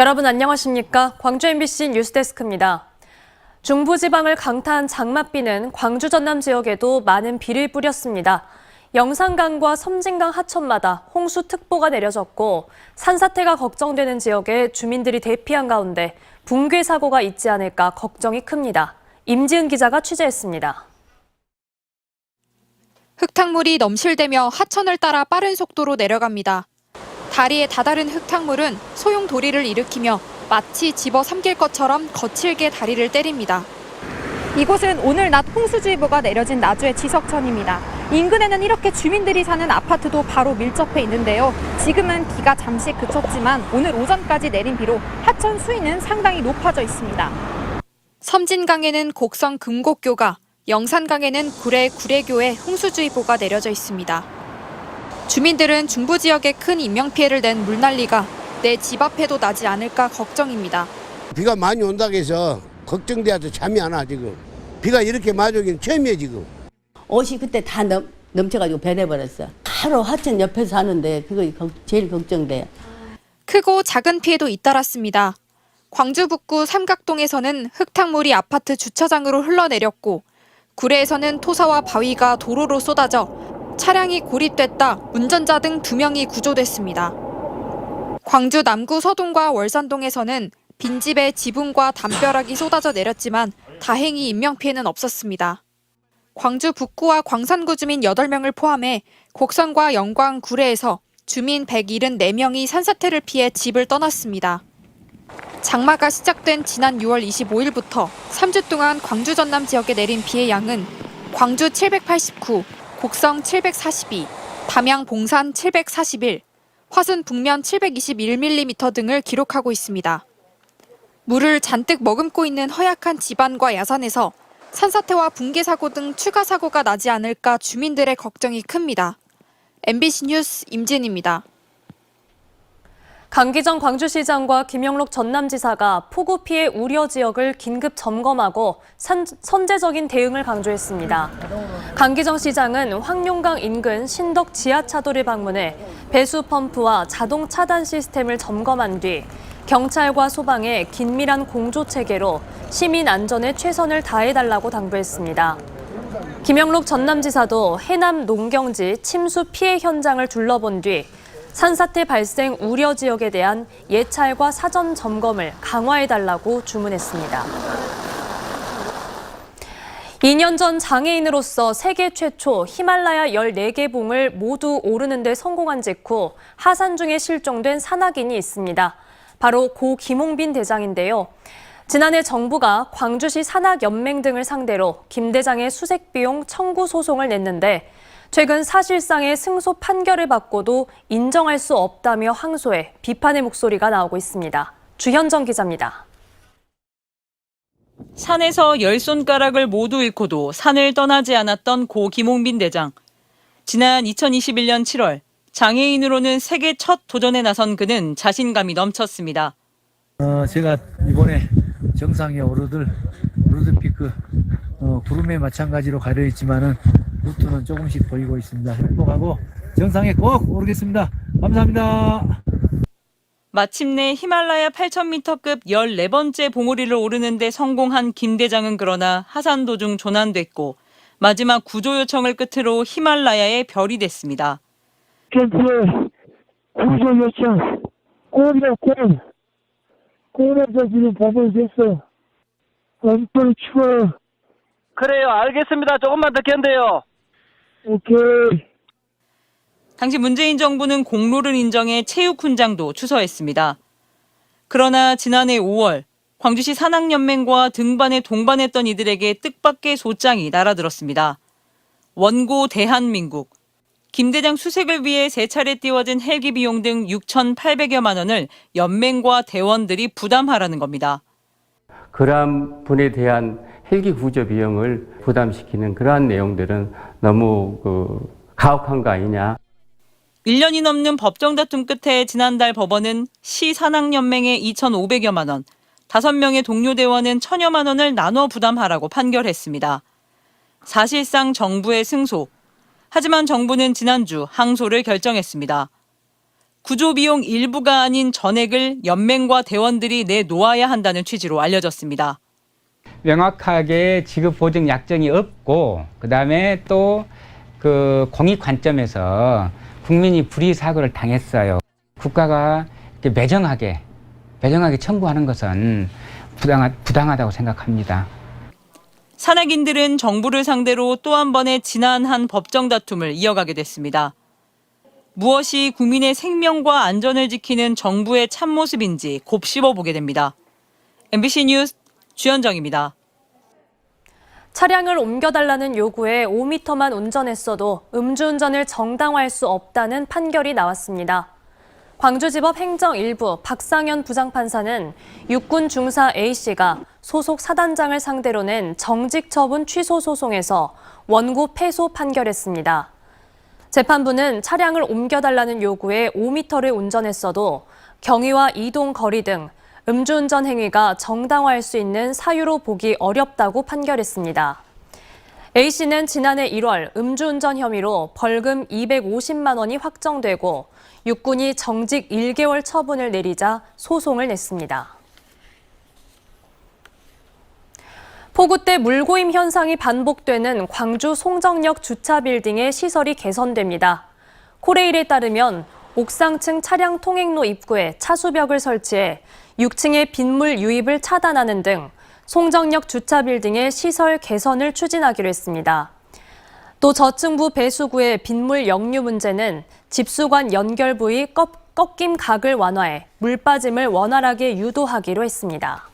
여러분 안녕하십니까? 광주 MBC 뉴스데스크입니다. 중부지방을 강타한 장맛비는 광주 전남 지역에도 많은 비를 뿌렸습니다. 영산강과 섬진강 하천마다 홍수특보가 내려졌고 산사태가 걱정되는 지역에 주민들이 대피한 가운데 붕괴 사고가 있지 않을까 걱정이 큽니다. 임지은 기자가 취재했습니다. 흙탕물이 넘실대며 하천을 따라 빠른 속도로 내려갑니다. 다리에 다다른 흙탕물은 소용 돌이를 일으키며 마치 집어삼킬 것처럼 거칠게 다리를 때립니다. 이곳은 오늘 낮 홍수주의보가 내려진 나주의 지석천입니다. 인근에는 이렇게 주민들이 사는 아파트도 바로 밀접해 있는데요. 지금은 비가 잠시 그쳤지만 오늘 오전까지 내린 비로 하천 수위는 상당히 높아져 있습니다. 섬진강에는 곡성 금곡교가, 영산강에는 구례 구례교에 홍수주의보가 내려져 있습니다. 주민들은 중부 지역에 큰 인명피해를 낸 물난리가 내 집 앞에도 나지 않을까 걱정입니다. 비가 많이 온다고 해서 걱정돼서 잠이 안 와 지금. 비가 이렇게 많이 오긴 처음이에요 지금. 옷이 그때 다 넘쳐가지고 변해버렸어. 바로 하천 옆에 사는데 그거 제일 걱정돼요. 크고 작은 피해도 잇따랐습니다. 광주 북구 삼각동에서는 흙탕물이 아파트 주차장으로 흘러내렸고 구례에서는 토사와 바위가 도로로 쏟아져 차량이 고립됐다 운전자 등 2명이 구조됐습니다. 광주 남구 서동과 월산동에서는 빈집에 지붕과 담벼락이 쏟아져 내렸지만 다행히 인명피해는 없었습니다. 광주 북구와 광산구 주민 8명을 포함해 곡성과 영광, 구례에서 주민 174명이 산사태를 피해 집을 떠났습니다. 장마가 시작된 지난 6월 25일부터 3주 동안 광주 전남 지역에 내린 비의 양은 광주 789, 곡성 742, 담양 봉산 741, 화순 북면 721mm 등을 기록하고 있습니다. 물을 잔뜩 머금고 있는 허약한 집안과 야산에서 산사태와 붕괴 사고 등 추가 사고가 나지 않을까 주민들의 걱정이 큽니다. MBC 뉴스 임진입니다. 강기정 광주시장과 김영록 전남지사가 폭우 피해 우려 지역을 긴급 점검하고 선제적인 대응을 강조했습니다. 강기정 시장은 황룡강 인근 신덕 지하차도를 방문해 배수 펌프와 자동 차단 시스템을 점검한 뒤 경찰과 소방의 긴밀한 공조 체계로 시민 안전에 최선을 다해달라고 당부했습니다. 김영록 전남지사도 해남 농경지 침수 피해 현장을 둘러본 뒤 산사태 발생 우려 지역에 대한 예찰과 사전 점검을 강화해달라고 주문했습니다. 2년 전 장애인으로서 세계 최초 히말라야 14개 봉을 모두 오르는 데 성공한 직후 하산 중에 실종된 산악인이 있습니다. 바로 고 김홍빈 대장인데요. 지난해 정부가 광주시 산악연맹 등을 상대로 김 대장의 수색비용 청구 소송을 냈는데 최근 사실상의 승소 판결을 받고도 인정할 수 없다며 항소해 비판의 목소리가 나오고 있습니다. 주현정 기자입니다. 산에서 10손가락을 모두 잃고도 산을 떠나지 않았던 고 김홍빈 대장. 지난 2021년 7월 장애인으로는 세계 첫 도전에 나선 그는 자신감이 넘쳤습니다. 제가 이번에 정상에 오르들 피크 구름에 마찬가지로 가려 있지만은 루트는 조금씩 보이고 있습니다. 행복하고 정상에 꼭 오르겠습니다. 감사합니다. 마침내 히말라야 8,000m급 14번째 봉우리를 오르는 데 성공한 김 대장은 그러나 하산 도중 조난됐고 마지막 구조 요청을 끝으로 히말라야에 별이 됐습니다. 캠프에 구조 요청 꼴에서 지금 보고 있었어. 엄청 추워요. 그래요. 알겠습니다. 조금만 더 견뎌요. 오케이. 당시 문재인 정부는 공로를 인정해 체육훈장도 추서했습니다. 그러나 지난해 5월 광주시 산악연맹과 등반에 동반했던 이들에게 뜻밖의 소장이 날아들었습니다. 원고 대한민국. 김 대장 수색을 위해 3차례 띄워진 헬기 비용 등 6,800여만 원을 연맹과 대원들이 부담하라는 겁니다. 그러한 분에 대한 헬기 구조 비용을 부담시키는 그러한 내용들은 너무 가혹한 거 아니냐. 1년이 넘는 법정 다툼 끝에 지난달 법원은 시 산악연맹에 2,500여만 원, 5명의 동료 대원은 1,000여만 원을 나눠 부담하라고 판결했습니다. 사실상 정부의 승소. 하지만 정부는 지난주 항소를 결정했습니다. 구조 비용 일부가 아닌 전액을 연맹과 대원들이 내놓아야 한다는 취지로 알려졌습니다. 명확하게 지급 보증 약정이 없고 그다음에 또 그 공익 관점에서 국민이 불이익 사고를 당했어요. 국가가 이렇게 매정하게 청구하는 것은 부당하다고 생각합니다. 산악인들은 정부를 상대로 또 한 번의 지난한 법정 다툼을 이어가게 됐습니다. 무엇이 국민의 생명과 안전을 지키는 정부의 참모습인지 곱씹어 보게 됩니다. MBC 뉴스 주현정입니다. 차량을 옮겨달라는 요구에 5m만 운전했어도 음주운전을 정당화할 수 없다는 판결이 나왔습니다. 광주지법 행정 1부 박상현 부장판사는 육군 중사 A씨가 소속 사단장을 상대로 낸 정직 처분 취소 소송에서 원고 패소 판결했습니다. 재판부는 차량을 옮겨달라는 요구에 5m를 운전했어도 경위와 이동 거리 등 음주운전 행위가 정당화할 수 있는 사유로 보기 어렵다고 판결했습니다. A씨는 지난해 1월 음주운전 혐의로 벌금 250만 원이 확정되고 육군이 정직 1개월 처분을 내리자 소송을 냈습니다. 폭우 때 물고임 현상이 반복되는 광주 송정역 주차 빌딩의 시설이 개선됩니다. 코레일에 따르면 옥상층 차량 통행로 입구에 차수벽을 설치해 6층의 빗물 유입을 차단하는 등 송정역 주차 빌딩의 시설 개선을 추진하기로 했습니다. 또 저층부 배수구의 빗물 역류 문제는 집수관 연결 부위 꺾임 각을 완화해 물 빠짐을 원활하게 유도하기로 했습니다.